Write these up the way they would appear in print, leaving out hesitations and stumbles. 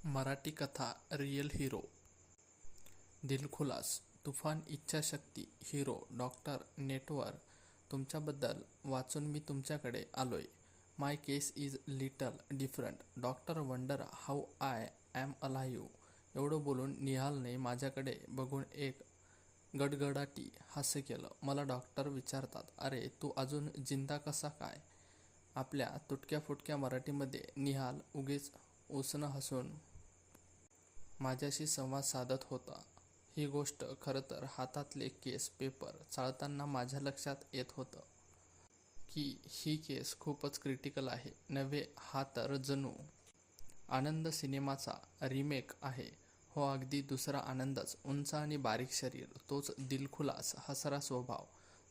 मराठी कथा real hero दिलखुलास तुफान इच्छाशक्ती हिरो डॉक्टर नेटवर तुमच्याबद्दल वाचून मी तुमच्याकडे आलोय. My case is little different. Doctor wonder how I am alive. एवढं बोलून निहालने माझ्याकडे बघून एक गडगडाटी हास्य केलं. मला डॉक्टर विचारतात, अरे तू अजून जिंदा कसा काय? आपल्या तुटक्या फुटक्या मराठीमध्ये निहाल उगीच उसनं हसून माझ्याशी संवाद साधत होता. ही गोष्ट खरं तर हातातले केस पेपर चाळताना माझ्या लक्षात येत होतं की ही केस खूपच क्रिटिकल आहे. नव्हे, हा तर जणू आनंद सिनेमाचा रिमेक आहे. हो, अगदी दुसरा आनंदच. उंच आणि बारीक शरीर, तोच दिलखुलास हसरा स्वभाव,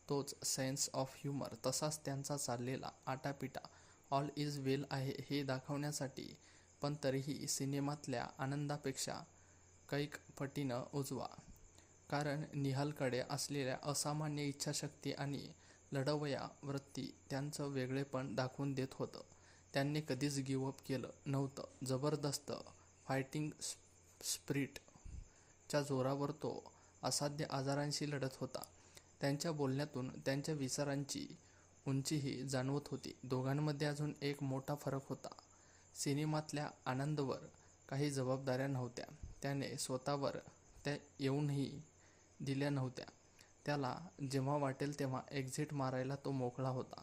तोच सेन्स ऑफ ह्युमर, तसाच त्यांचा चाललेला आटापिटा. ऑल इज वेल आहे हे दाखवण्यासाठी, पण तरीही सिनेमातल्या आनंदापेक्षा कैक पटीनं उजवा. कारण निहालकडे असलेल्या असामान्य इच्छाशक्ती आणि लढवय्या वृत्ती त्यांचं वेगळेपण दाखवून देत होतं. त्यांनी कधीच गिव्हअप केलं नव्हतं. जबरदस्त फायटिंग स्पिरिट च्या जोरावर तो असाध्य आजारांशी लढत होता. त्यांच्या बोलण्यातून त्यांच्या विचारांची उंचीही जाणवत होती. दोघांमध्ये अजून एक मोठा फरक होता. सिनेमातल्या आनंदवर काही जबाबदाऱ्या नव्हत्या. त्याने स्वतःवर त्या येऊनही दिल्या नव्हत्या. त्याला जेव्हा वाटेल तेव्हा एक्झिट मारायला तो मोकळा होता.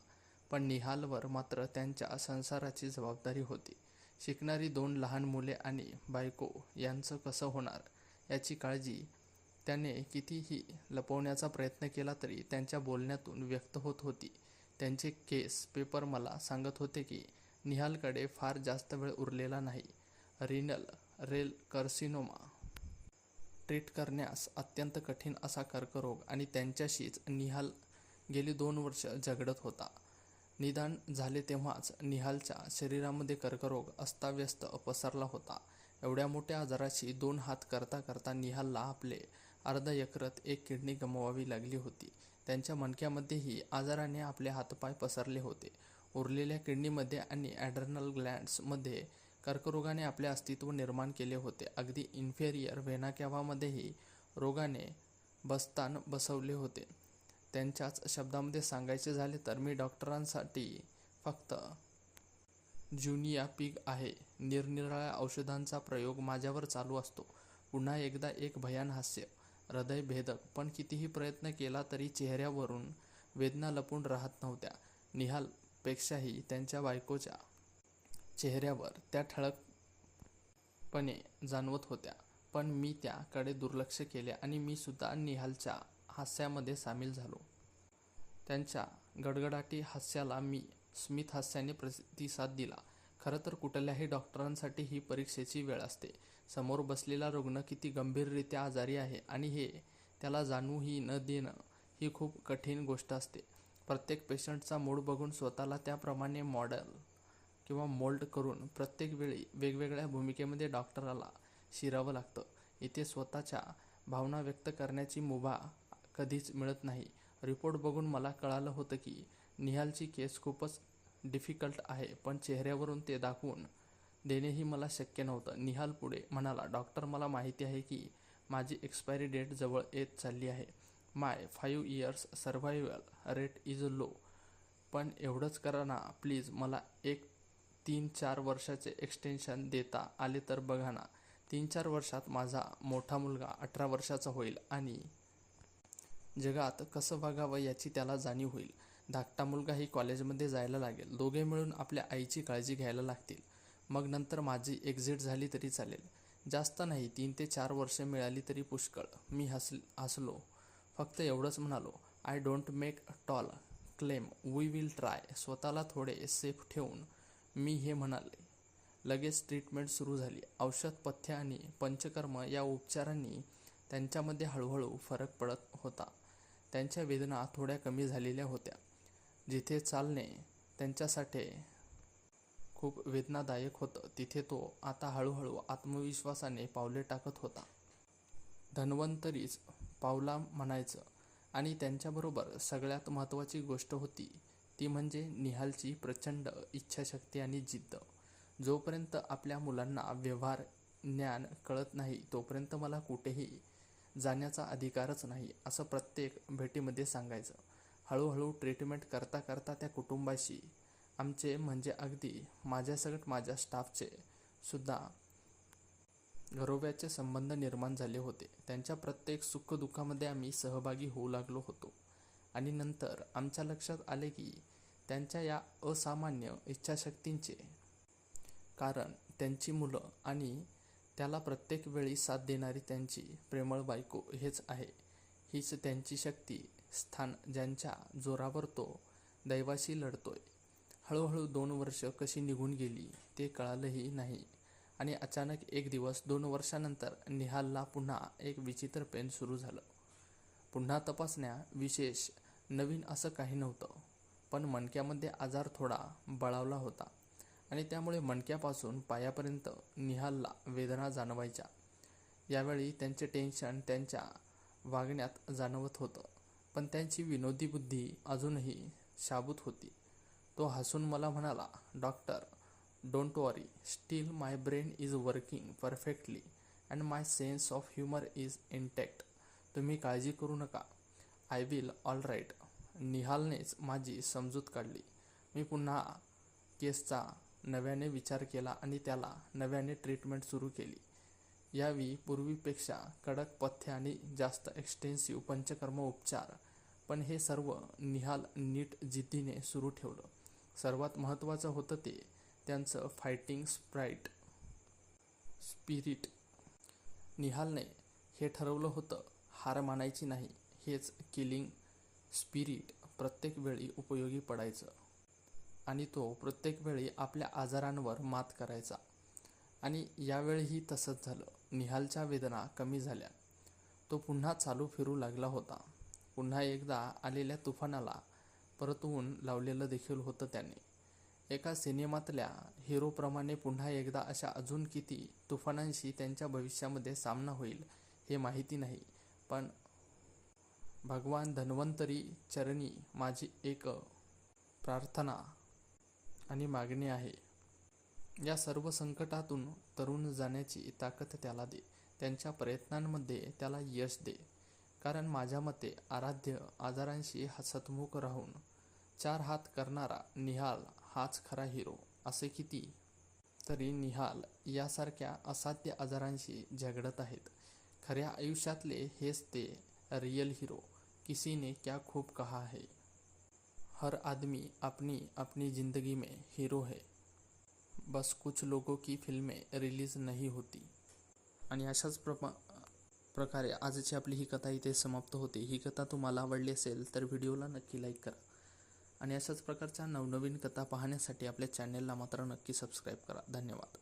पण निहालवर मात्र त्यांच्या संसाराची जबाबदारी होती. शिकणारी 2 लहान मुले आणि बायको यांचं कसं होणार याची काळजी त्याने कितीही लपवण्याचा प्रयत्न केला तरी त्यांच्या बोलण्यातून व्यक्त होत होती. त्यांचे केस पेपर मला सांगत होते की निहालकडे फार जास्त वेळ उरलेला नाही. रिनल रेल कार्सिनोमा ट्रीट करण्यास अत्यंत कठीण असा कर्करोग, आणि त्यांच्याशीच निहाल गेली 2 वर्ष झगडत होता. निदान झाले तेव्हाच निहालच्या शरीरामध्ये कर्करोग अस्ताव्यस्त पसरला होता. एवढ्या मोठ्या आजाराशी 2 हात करता करता निहालला आपले अर्धा यकृत, 1 किडनी गमवावी लागली होती. त्यांच्या मणक्यामध्येही आजाराने आपले हातपाय पसरले होते. उरलेल्या किडनीमध्ये आणि ॲड्रेनल ग्लँड्समध्ये कर्करोगाने आपले अस्तित्व निर्माण केले होते. अगदी इन्फेरियर व्हेना कॅव्हामध्येही रोगाने बस्तान बसवले होते. त्यांच्याच शब्दामध्ये सांगायचे झाले तर मी डॉक्टरांसाठी फक्त ज्युनिया पिग आहे. निरनिराळ्या औषधांचा प्रयोग माझ्यावर चालू असतो. पुन्हा एकदा एक भयान हास्य, हृदयभेदक. पण कितीही प्रयत्न केला तरी चेहऱ्यावरून वेदना लपून राहत नव्हत्या. निहालपेक्षाही त्यांच्या बायकोच्या चेहऱ्यावर त्या ठळकपणे जाणवत होत्या. पण मी त्याकडे दुर्लक्ष केले आणि मी सुद्धा निहालच्या हास्यामध्ये सामील झालो. त्यांच्या गडगडाटी हास्याला मी स्मित हास्याने प्रतिसाद दिला. खरं तर कुठल्याही डॉक्टरांसाठी ही परीक्षेची वेळ असते. समोर बसलेला रुग्ण किती गंभीररित्या आजारी आहे आणि हे त्याला जाणवूही न देणं ही खूप कठीण गोष्ट असते. प्रत्येक पेशंटचा मूड बघून स्वतःला त्याप्रमाणे मॉडेल किंवा मोल्ड करून प्रत्येक वेळी वेगवेगळ्या भूमिकेमध्ये डॉक्टराला शिरावं लागतं. इथे स्वतःच्या भावना व्यक्त करण्याची मुभा कधीच मिळत नाही. रिपोर्ट बघून मला कळालं होतं की निहालची केस खूपच डिफिकल्ट आहे, पण चेहऱ्यावरून ते दाखवून देणेही मला शक्य नव्हतं. निहाल पुढे म्हणाला, डॉक्टर, मला माहिती आहे की माझी एक्सपायरी डेट जवळ येत चालली आहे. माय 5 years survival rate is low. पण एवढंच करा ना प्लीज. मला एक 3-4 वर्षाचे एक्सटेन्शन देता आले तर बघा ना. 3-4 वर्षात माझा मोठा मुलगा 18 वर्षाचा होईल आणि जगात कसं वागावं याची त्याला जाणीव होईल. धाकटा मुलगाही कॉलेजमध्ये जायला लागेल. दोघे मिळून आपल्या आईची काळजी घ्यायला लागतील. मग नंतर माझी एक्झिट झाली तरी चालेल. जास्त नाही, 3 ते 4 वर्ष मिळाली तरी पुष्कळ. मी हसलो. फक्त एवढंच म्हणालो, I don't make tall claim, we will try. स्वतःला थोडे सेफ ठेवून मी हे म्हणाले. लगेच ट्रीटमेंट सुरू झाली. औषध, पथ्य आणि पंचकर्म या उपचारांनी त्यांच्यामध्ये हळूहळू फरक पडत होता. त्यांच्या वेदना थोड्या कमी झालेल्या होत्या. जिथे चालणे त्यांच्यासाठी खूप वेदनादायक होतं, तिथे तो आता हळूहळू आत्मविश्वासाने पावले टाकत होता. धन्वंतरीच पावला म्हणायचं. आणि त्यांच्याबरोबर सगळ्यात महत्त्वाची गोष्ट होती ती म्हणजे निहालची प्रचंड इच्छाशक्ती आणि जिद्द. जोपर्यंत आपल्या मुलांना व्यवहार ज्ञान कळत नाही तोपर्यंत मला कुठेही जाण्याचा अधिकारच नाही, असं प्रत्येक भेटीमध्ये सांगायचं. हळूहळू ट्रीटमेंट करता करता त्या कुटुंबाशी आमचे म्हणजे अगदी माझ्यासकट माझ्या स्टाफचे सुद्धा घरोब्याचे संबंध निर्माण झाले होते. त्यांच्या प्रत्येक सुखदुःखामध्ये आम्ही सहभागी होऊ लागलो होतो. आणि नंतर आमच्या लक्षात आले की त्यांच्या या असामान्य इच्छाशक्तींचे कारण त्यांची मुलं आणि त्याला प्रत्येक वेळी साथ देणारी त्यांची प्रेमळ बायको हेच आहे. हीच त्यांची शक्ती स्थान ज्यांच्या जोरावर तो दैवाशी लढतोय. हळूहळू 2 वर्ष कशी निघून गेली ते कळालंही नाही. आणि अचानक एक दिवस 2 वर्षानंतर निहालला पुन्हा एक विचित्र पेन सुरू झालं. पुन्हा तपासण्या, विशेष नवीन असं काही नव्हतं, पण मणक्यामध्ये आजार थोडा बळावला होता आणि त्यामुळे मणक्यापासून पायापर्यंत निहालला वेदना जाणवायच्या. यावेळी त्यांचे टेन्शन त्यांच्या वागण्यात जाणवत होतं, पण त्यांची विनोदी बुद्धी अजूनही शाबूत होती. तो हसून मला म्हणाला, "doctor, don't worry, still my brain is working perfectly and my sense of humour is intact. तुम्ही काळजी करू नका. I will all right." निहालनेच माझी समजूत काढली. मी पुन्हा केसचा नव्याने विचार केला आणि त्याला नव्याने ट्रीटमेंट सुरू केली. यावेळी पूर्वीपेक्षा कडक पथ्य आणि जास्त एक्सटेन्सिव्ह पंचकर्म उपचार. पण हे सर्व निहाल नीट जिद्दीने सुरू ठेवलं. सर्वात महत्त्वाचं होतं ते त्यांचं फायटिंग स्पिरिट. निहालने हे ठरवलं होतं, हार मानायची नाही. हेच किलिंग स्पिरिट प्रत्येक वेळी उपयोगी पडायचं आणि तो प्रत्येक वेळी आपल्या आजारांवर मात करायचा. आणि यावेळीही तसंच झालं. निहालच्या वेदना कमी झाल्या. तो पुन्हा चालू फिरू लागला होता. पुन्हा एकदा आलेल्या तुफानाला परतवून लावलेलं देखील होतं त्याने. एका सिनेमातल्या हिरोप्रमाणे पुन्हा एकदा अशा अजून किती तुफानांशी त्यांच्या भविष्यामध्ये सामना होईल हे माहिती नाही, पण भगवान धन्वंतरी चरणी माझी एक प्रार्थना आणि मागणी आहे. या सर्व संकटातून तरुण जाण्याची ताकद त्याला दे. त्यांच्या प्रयत्नांमध्ये त्याला यश दे. कारण माझ्या मते आराध्य आजारांशी हसतमुख राहून 4 हात करणारा निहाल हाच खरा हिरो. असे किती तरी निहाल यासारख्या असाध्य आजारांशी झगडत आहेत. खऱ्या आयुष्यातले हेच ते रियल हिरो. किसी ने क्या खूब कहा है, हर आदमी अपनी अपनी जिंदगी में हीरो है, बस कुछ लोगों की फिल्में रिलीज नहीं होती. आणि अशाच प्रकारे आजची आपली ही कथा इथे समाप्त होते. ही कथा तुम्हाला आवडली असेल तर व्हिडिओला नक्की लाईक करा आणि अशाच प्रकारच्या नवनवीन कथा पाहण्यासाठी आपल्या चॅनेलला मात्र नक्की सबस्क्राईब करा. धन्यवाद.